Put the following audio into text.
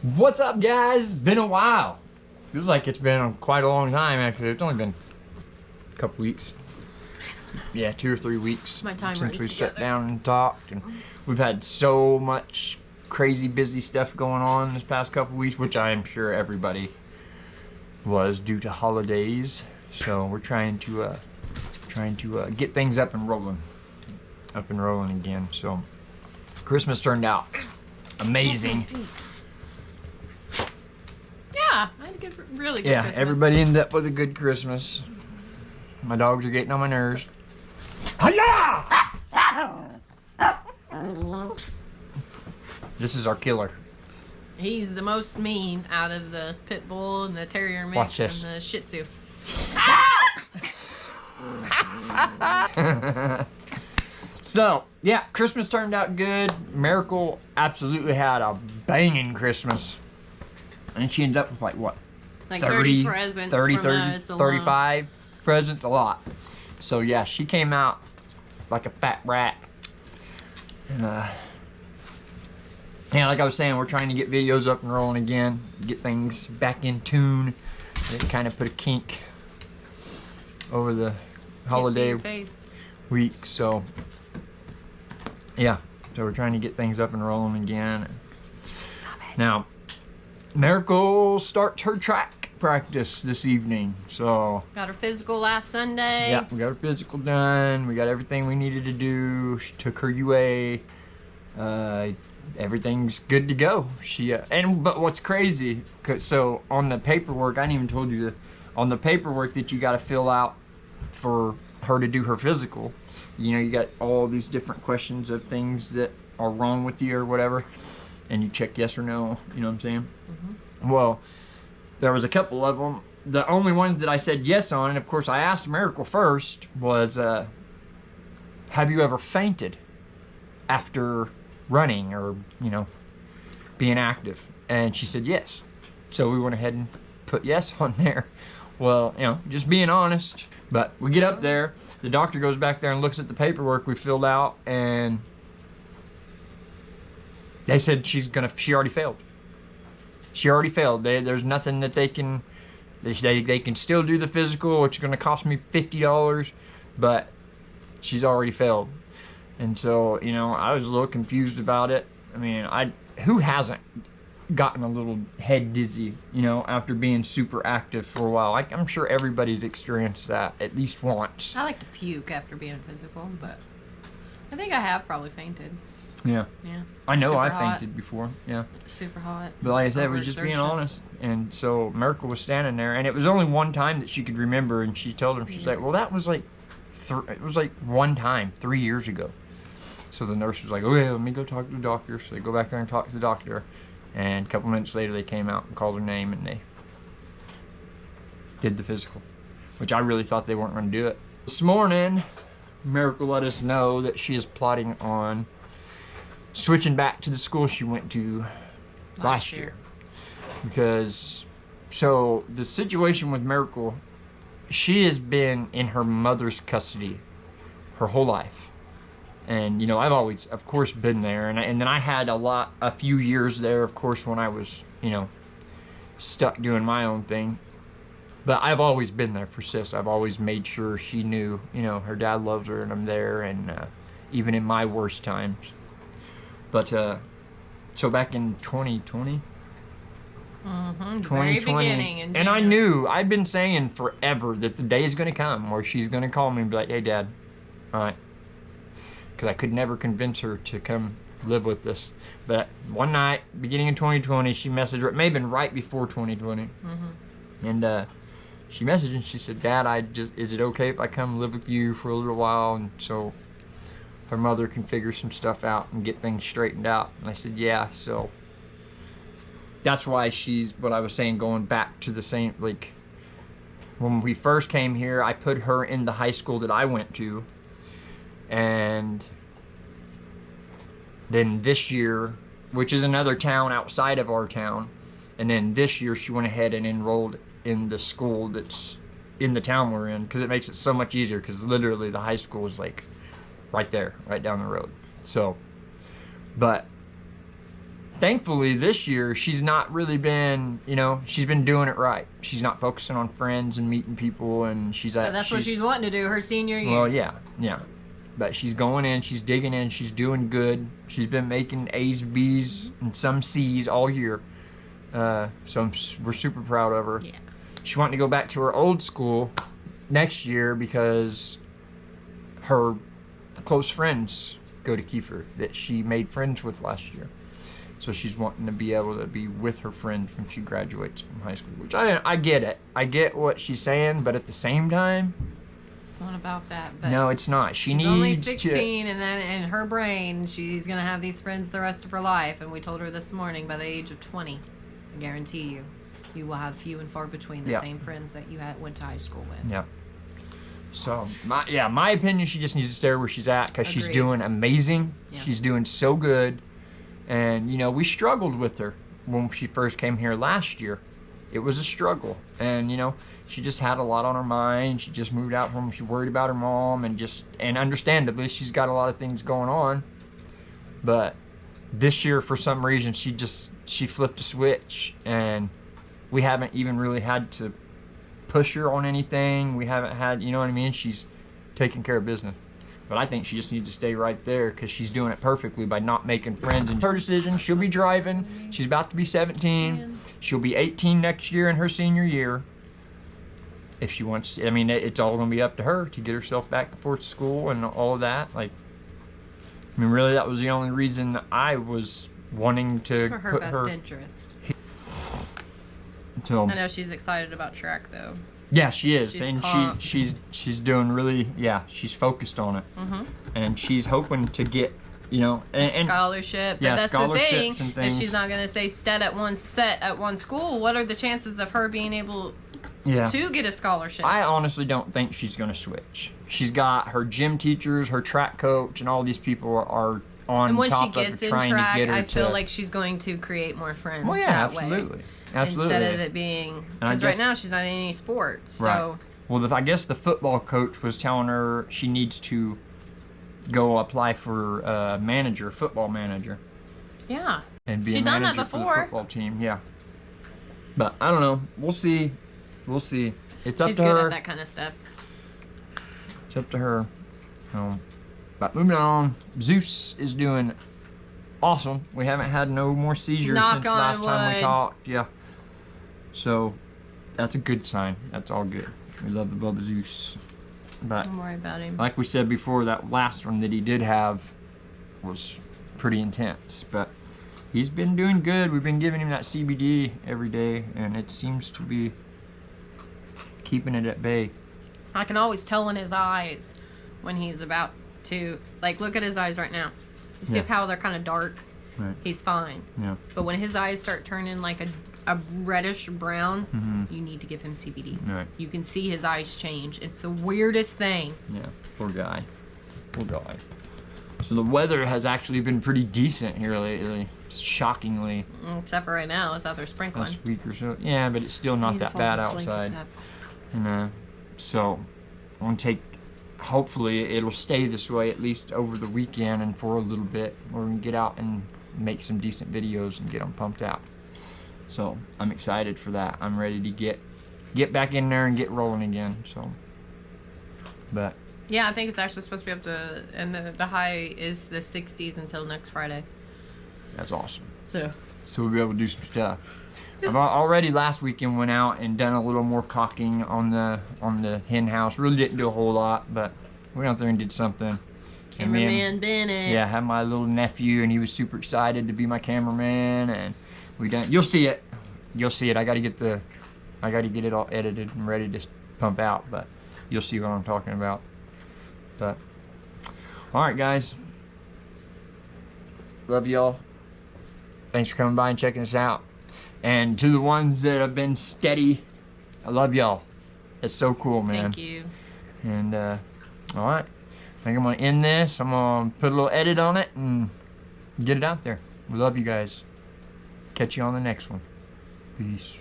What's up, guys? It's been a while. Feels like it's been quite a long time, actually. It's only been a couple weeks. Yeah, 2 or 3 weeks My time since we runs sat together. down and talked. And we've had so much crazy busy stuff going on this past couple weeks, which I am sure everybody was due to holidays. So we're trying to get things up and rolling again. So Christmas turned out amazing. Yeah, I had a good, really good Christmas. Everybody ended up with a good Christmas. My dogs are getting on my nerves. Hi-ya! This is our killer. He's the most mean out of the pit bull and the terrier Watch mix this. and the shih tzu. So, yeah, Christmas turned out good. Miracle absolutely had a banging Christmas. And she ended up with like what? Like 30 presents 30, from 30, us alone. 35 presents, a lot. So yeah, she came out like a fat rat. And yeah, like I was saying, we're trying to get videos up and rolling again, get things back in tune. It kind of put a kink over the holiday week, so yeah, so we're trying to get things up and rolling again. Now, Miracle starts her track practice this evening, so Got her physical last Sunday. yeah, we got her physical done. We got everything we needed to do. She took her UA. Everything's good to go. But what's crazy? So on the paperwork, I didn't even told you that on the paperwork that you got to fill out for her to do her physical. You know, you got all these different questions of things that are wrong with you or whatever, and you check yes or no. You know what I'm saying? Mm-hmm. Well, there was a couple of them. The only ones that I said yes on, and of course I asked Miracle first, was have you ever fainted after running or, you know, being active? And she said yes. So we went ahead and put yes on there. Well, you know, just being honest. But we get up there, the doctor goes back there and looks at the paperwork we filled out, and they said she already failed. She already failed. There's nothing that they can still do the physical, which is going to cost me $50, but she's already failed. And so, you know, I was a little confused about it. I mean, who hasn't gotten a little head dizzy, you know, after being super active for a while? I'm sure everybody's experienced that at least once. I like to puke after being physical, but I think I have probably fainted. Yeah. Yeah. I know I Super hot. fainted before. Yeah. Super hot. But like I said, it was just being honest. And so Miracle was standing there, and it was only one time that she could remember, and she told him, she's like, well, that was like, it was like one time 3 years ago. So the nurse was like, oh yeah, let me go talk to the doctor. So they go back there and talk to the doctor. And a couple minutes later, they came out and called her name, and they did the physical, which I really thought they weren't going to do it. This morning, Miracle let us know that she is plotting on switching back to the school she went to last year. Because, so the situation with Miracle, she has been in her mother's custody her whole life. And, you know, I've always, of course, been there. And then I had a few years there, of course, when I was, you know, stuck doing my own thing. But I've always been there for Sis. I've always made sure she knew, you know, her dad loves her and I'm there. And even in my worst times. But, so back in 2020. Mm-hmm, the very beginning. And I knew, I'd been saying forever that the day is going to come where she's going to call me and be like, hey, Dad, all right. Because I could never convince her to come live with us. But one night, beginning in 2020, she messaged her. It may have been right before 2020. Mm-hmm. And she messaged and she said, Dad, is it okay if I come live with you for a little while? And so her mother can figure some stuff out and get things straightened out. And I said, yeah. So that's why she's, what I was saying, going back to the same, like, when we first came here, I put her in the high school that I went to. And then this year, which is another town outside of our town, and then this year she went ahead and enrolled in the school that's in the town we're in, because it makes it so much easier, because literally the high school is like right there, right down the road. So, but thankfully this year she's not really been, you know, she's been doing it right. She's not focusing on friends and meeting people, and that's what she's wanting to do her senior year. Well, yeah. But she's going in, she's digging in, she's doing good. She's been making A's, B's, and some C's all year. So we're super proud of her. Yeah. She wanted to go back to her old school next year because her close friends go to Kiefer that she made friends with last year. So she's wanting to be able to be with her friends when she graduates from high school, which I get it. I get what she's saying, but at the same time, it's not about that. But no, it's not. She's only 16, and then in her brain, she's going to have these friends the rest of her life. And we told her this morning, by the age of 20, I guarantee you, you will have few and far between the same friends that you went to high school with. Yeah. So, my opinion, she just needs to stay where she's at because she's doing amazing. Yeah. She's doing so good. And, you know, we struggled with her when she first came here last year. It was a struggle. And, you know, she just had a lot on her mind. She just moved out from, she worried about her mom, and understandably, she's got a lot of things going on. But this year, for some reason, she flipped a switch, and we haven't even really had to push her on anything. We haven't had, you know what I mean? She's taking care of business. But I think she just needs to stay right there because she's doing it perfectly by not making friends. And her decision, she'll be driving. She's about to be 17. She'll be 18 next year in her senior year. If she wants to, I mean, it's all going to be up to her to get herself back and forth to school and all of that. Like, I mean, really, that was the only reason I was wanting to for her best interest. So, I know she's excited about track, though. Yeah, she is, and she's doing really, she's focused on it, and she's hoping to get, you know, and scholarship. But that's the thing. If she's not going to stay set at one school, what are the chances of her being able to get a scholarship? I honestly don't think she's going to switch. She's got her gym teachers, her track coach, and all these people are on and when top she gets of in trying track, to get her I feel like she's going to create more friends. Well, yeah, absolutely. Way. Absolutely. Instead of it being, because right now she's not in any sports. So. Right. Well, I guess the football coach was telling her she needs to go apply for football manager. Yeah. And be She's a done that manager for before. the football team. Yeah. But I don't know. We'll see. It's up she's to her. She's good at that kind of stuff. It's up to her. But moving on, Zeus is doing awesome. We haven't had no more seizures since last time we talked. Yeah. So that's a good sign. That's all good. We love the Bubba Zeus. But don't worry about him. Like we said before, that last one that he did have was pretty intense. But he's been doing good. We've been giving him that CBD every day, and it seems to be keeping it at bay. I can always tell in his eyes when he's about to, like, look at his eyes right now. You see how they're kind of dark? Right. He's fine. Yeah. But when his eyes start turning like a reddish brown, you need to give him CBD. Right. You can see his eyes change. It's the weirdest thing. Yeah, poor guy. Poor guy. So the weather has actually been pretty decent here lately. Shockingly. Except for right now, it's out there sprinkling. Last week or so. Yeah, but it's still not that bad outside. And so I'm gonna take. Hopefully it'll stay this way at least over the weekend and for a little bit. We're gonna get out and make some decent videos and get them pumped out. So I'm excited for that. I'm ready to get back in there and get rolling again. So, but yeah, I think it's actually supposed to be up to, and the high is the 60s until next Friday. That's awesome. So we'll be able to do some stuff. I've already last weekend went out and done a little more caulking on the hen house. Really didn't do a whole lot, but we went out there and did something. Cameraman Bennett. Yeah, I had my little nephew, and he was super excited to be my cameraman, and we done. You'll see it. You'll see it. I got to get it all edited and ready to pump out, but you'll see what I'm talking about. But all right, guys. Love y'all. Thanks for coming by and checking us out. And to the ones that have been steady, I love y'all. It's so cool, man. Thank you. And, all right. I think I'm going to end this. I'm going to put a little edit on it and get it out there. We love you guys. Catch you on the next one. Peace.